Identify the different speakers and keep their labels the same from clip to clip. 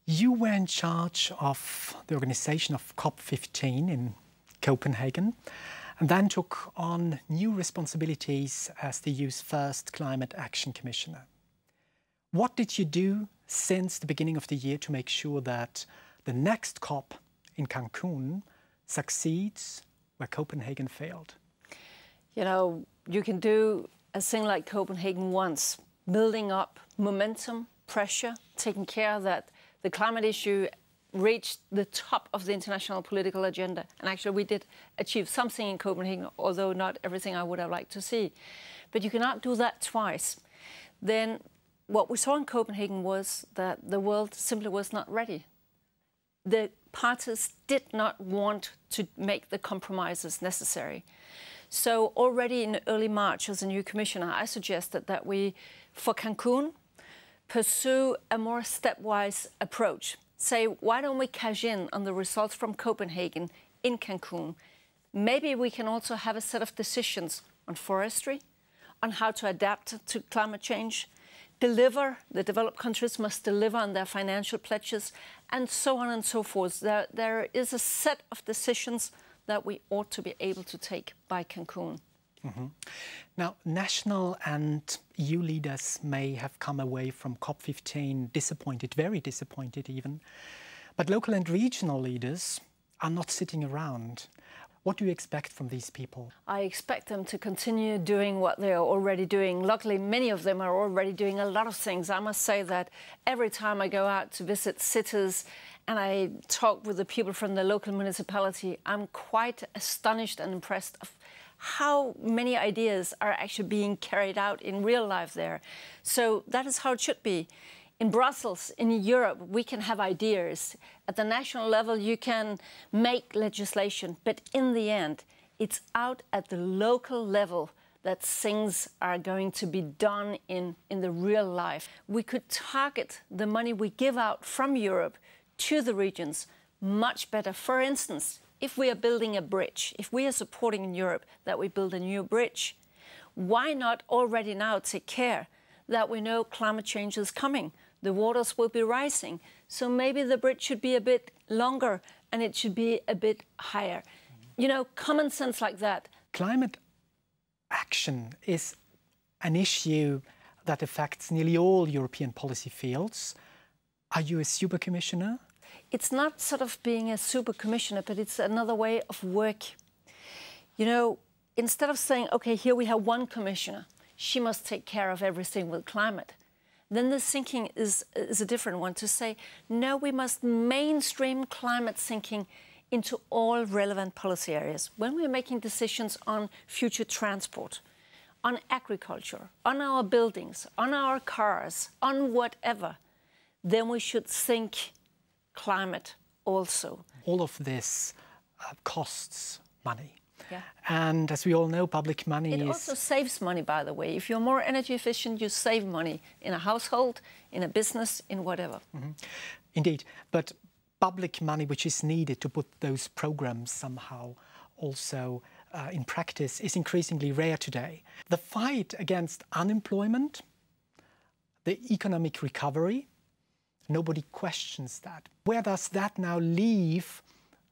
Speaker 1: You were in charge of the organization of COP15 in Copenhagen and then took on new responsibilities as the EU's first Climate Action Commissioner. What did you do since the beginning of the year to make sure that the next COP in Cancun succeeds where Copenhagen failed?
Speaker 2: You know, you can do a thing like Copenhagen once, building up momentum, pressure, taking care that the climate issue reached the top of the international political agenda. And actually we did achieve something in Copenhagen, although not everything I would have liked to see. But you cannot do that twice. Then what we saw in Copenhagen was that the world simply was not ready. The parties did not want to make the compromises necessary. So already in early March, as a new commissioner, I suggested that we, for Cancun, pursue a more stepwise approach. Say, why don't we cash in on the results from Copenhagen in Cancun? Maybe we can also have a set of decisions on forestry, on how to adapt to climate change, deliver, the developed countries must deliver on their financial pledges, and so on and so forth. There is a set of decisions that we ought to be able to take by Cancun.
Speaker 1: Mm-hmm. Now, national and EU leaders may have come away from COP15 disappointed, very disappointed even, but local and regional leaders are not sitting around. What do you expect from these people?
Speaker 2: I expect them to continue doing what they are already doing. Luckily, many of them are already doing a lot of things. I must say that every time I go out to visit cities and I talk with the people from the local municipality, I'm quite astonished and impressed of how many ideas are actually being carried out in real life there. So that is how it should be. In Brussels, in Europe, we can have ideas. At the national level, you can make legislation. But in the end, it's out at the local level that things are going to be done in the real life. We could target the money we give out from Europe to the regions much better. For instance, if we are building a bridge, if we are supporting in Europe that we build a new bridge, why not already now take care that we know climate change is coming? The waters will be rising. So maybe the bridge should be a bit longer and it should be a bit higher. You know, common sense like that.
Speaker 1: Climate action is an issue that affects nearly all European policy fields. Are you a super commissioner?
Speaker 2: It's not sort of being a super commissioner, but it's another way of work. You know, instead of saying, okay, here we have one commissioner, she must take care of everything with climate, then the thinking is a different one, to say, no, we must mainstream climate thinking into all relevant policy areas. When we're making decisions on future transport, on agriculture, on our buildings, on our cars, on whatever, then we should think climate also.
Speaker 1: All of this costs money.
Speaker 2: Yeah.
Speaker 1: And as we all know, public money
Speaker 2: It also saves money, by the way. If you're more energy efficient, you save money in a household, in a business, in whatever.
Speaker 1: Mm-hmm. Indeed. But public money, which is needed to put those programs somehow also in practice, is increasingly rare today. The fight against unemployment, the economic recovery, nobody questions that. Where does that now leave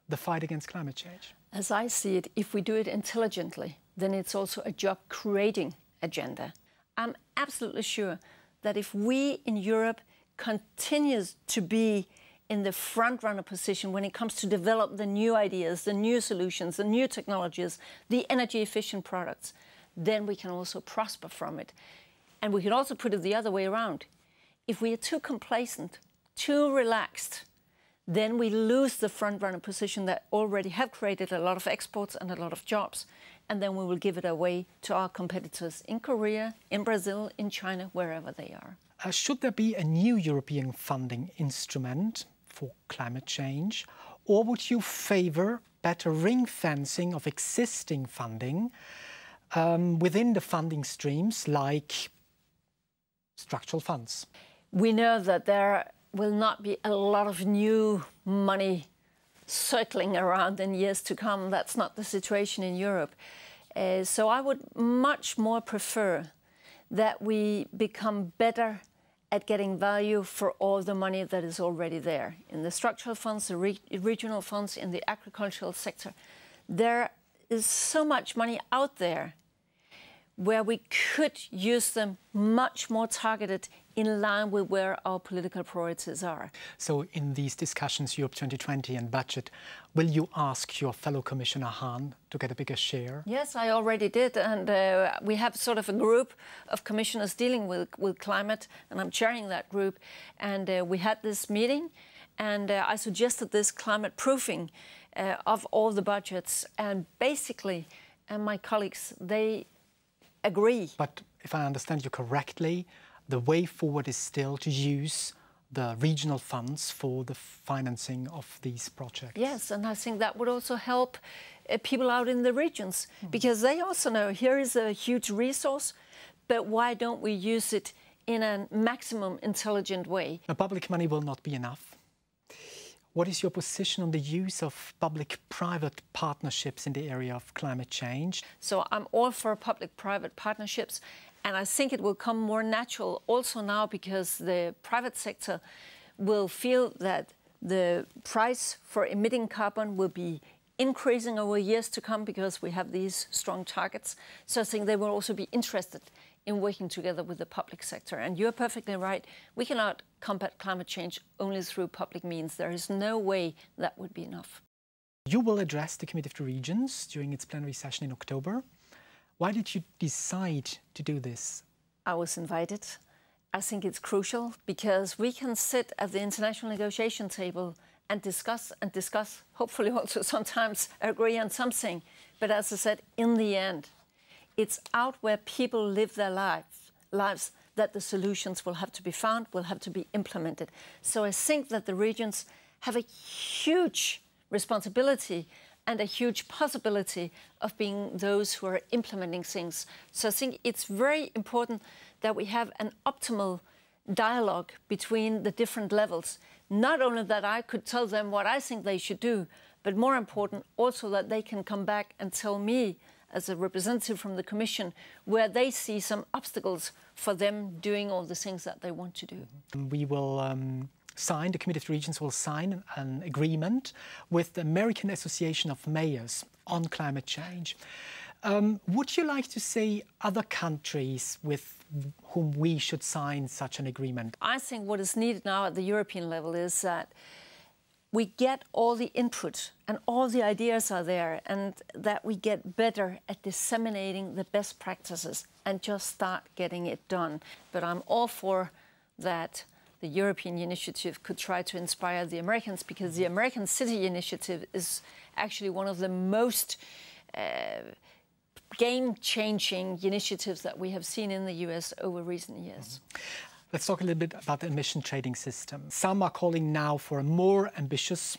Speaker 1: the fight against climate change?
Speaker 2: As I see it, if we do it intelligently, then it's also a job-creating agenda. I'm absolutely sure that if we in Europe continue to be in the front-runner position when it comes to develop the new ideas, the new solutions, the new technologies, the energy-efficient products, then we can also prosper from it. And we can also put it the other way around. If we are too complacent, too relaxed, then we lose the front-runner position that already have created a lot of exports and a lot of jobs. And then we will give it away to our competitors in Korea, in Brazil, in China, wherever they are.
Speaker 1: Should there be a new European funding instrument for climate change? Or would you favour better ring-fencing of existing funding within the funding streams like structural funds?
Speaker 2: We know that there will not be a lot of new money circling around in years to come. That's not the situation in Europe. So I would much more prefer that we become better at getting value for all the money that is already there. In the structural funds, the regional funds, in the agricultural sector, there is so much money out there where we could use them much more targeted in line with where our political priorities are.
Speaker 1: So in these discussions, Europe 2020 and budget, will you ask your fellow Commissioner Hahn to get a bigger share?
Speaker 2: Yes, I already did, and we have sort of a group of commissioners dealing with climate, and I'm chairing that group, and we had this meeting, and I suggested this climate proofing of all the budgets, and basically, my colleagues, they agree.
Speaker 1: But if I understand you correctly, the way forward is still to use the regional funds for the financing of these projects.
Speaker 2: Yes, and I think that would also help people out in the regions, because they also know here is a huge resource, but why don't we use it in a maximum intelligent way?
Speaker 1: Now, public money will not be enough. What is your position on the use of public-private partnerships in the area of climate change?
Speaker 2: So I'm all for public-private partnerships, and I think it will come more natural also now, because the private sector will feel that the price for emitting carbon will be increasing over years to come because we have these strong targets. So I think they will also be interested in working together with the public sector. And you're perfectly right. We cannot combat climate change only through public means. There is no way that would be enough.
Speaker 1: You will address the Committee of the Regions during its plenary session in October. Why did you decide to do this?
Speaker 2: I was invited. I think it's crucial because we can sit at the international negotiation table and discuss, hopefully also sometimes agree on something. But as I said, in the end, it's out where people live their lives that the solutions will have to be found, will have to be implemented. So I think that the regions have a huge responsibility and a huge possibility of being those who are implementing things. So I think it's very important that we have an optimal dialogue between the different levels. Not only that I could tell them what I think they should do, but more important also that they can come back and tell me as a representative from the Commission where they see some obstacles for them doing all the things that they want to do.
Speaker 1: We will the Committee of the Regions will sign an agreement with the American Association of Mayors on climate change. Would you like to see other countries with whom we should sign such an agreement?
Speaker 2: I think what is needed now at the European level is that we get all the input and all the ideas are there, and that we get better at disseminating the best practices and just start getting it done. But I'm all for that. The European initiative could try to inspire the Americans, because the American City Initiative is actually one of the most game-changing initiatives that we have seen in the US over recent years.
Speaker 1: Let's talk a little bit about the emission trading system. Some are calling now for a more ambitious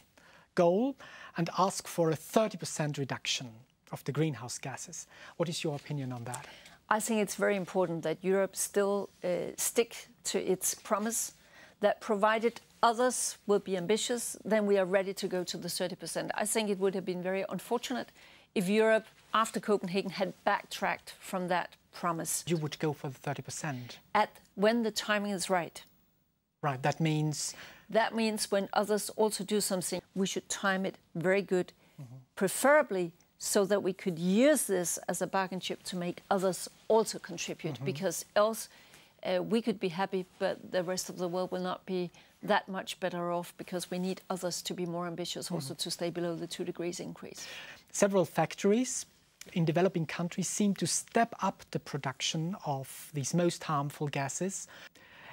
Speaker 1: goal and ask for a 30% reduction of the greenhouse gases. What is your opinion on that?
Speaker 2: I think it's very important that Europe still stick to its promise that provided others will be ambitious, then we are ready to go to the 30%. I think it would have been very unfortunate if Europe, after Copenhagen, had backtracked from that promise.
Speaker 1: You would go for the 30%?
Speaker 2: When the timing is right.
Speaker 1: Right, that means?
Speaker 2: That means when others also do something, we should time it very good, preferably so that we could use this as a bargain chip to make others also contribute, because else we could be happy, but the rest of the world will not be that much better off, because we need others to be more ambitious also to stay below the 2 degrees increase. Several
Speaker 1: factories in developing countries seem to step up the production of these most harmful gases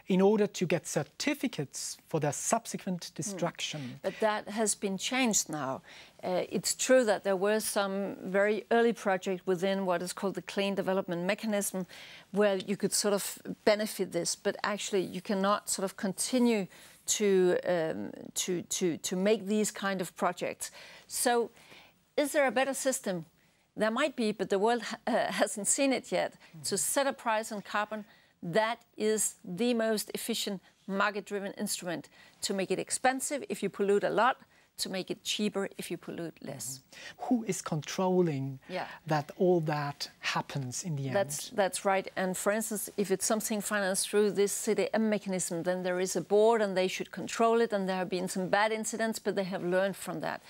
Speaker 1: in order to get certificates for their subsequent destruction.
Speaker 2: But that has been changed now. It's true that there were some very early projects within what is called the Clean Development Mechanism where you could sort of benefit this, but actually you cannot sort of continue to make these kind of projects. So is there a better system? There might be, but the world hasn't seen it yet. To set a price on carbon, that is the most efficient market-driven instrument to make it expensive if you pollute a lot, to make it cheaper if you pollute less.
Speaker 1: Who is controlling that all that happens in the end?
Speaker 2: That's right. And for instance, if it's something financed through this CDM mechanism, then there is a board and they should control it, and there have been some bad incidents, but they have learned from that.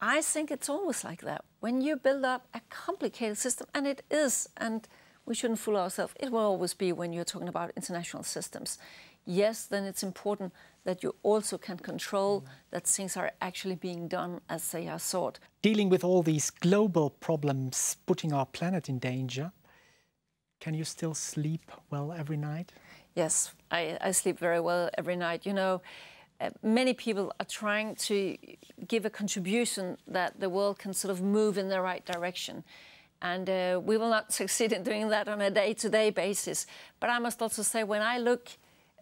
Speaker 2: I think it's always like that. When you build up a complicated system, and it is, and we shouldn't fool ourselves, it will always be when you're talking about international systems. Yes, then it's important that you also can control that things are actually being done as they are sought.
Speaker 1: Dealing with all these global problems putting our planet in danger, can you still sleep well every night?
Speaker 2: Yes, I sleep very well every night. You know, many people are trying to give a contribution that the world can sort of move in the right direction. And we will not succeed in doing that on a day-to-day basis. But I must also say, when I look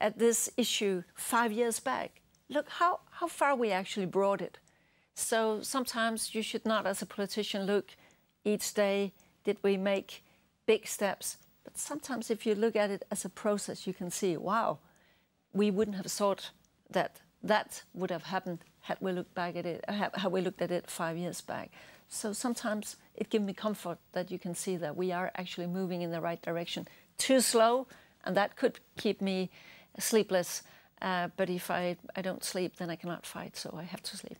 Speaker 2: at this issue 5 years back, look how far we actually brought it. So sometimes you should not, as a politician, look each day, did we make big steps? But sometimes if you look at it as a process, you can see, wow, we wouldn't have thought that that would have happened had we looked back at it, had we looked at it 5 years back. So sometimes it gives me comfort that you can see that we are actually moving in the right direction. Too slow, and that could keep me sleepless. But if I don't sleep, then I cannot fight, so I have to sleep.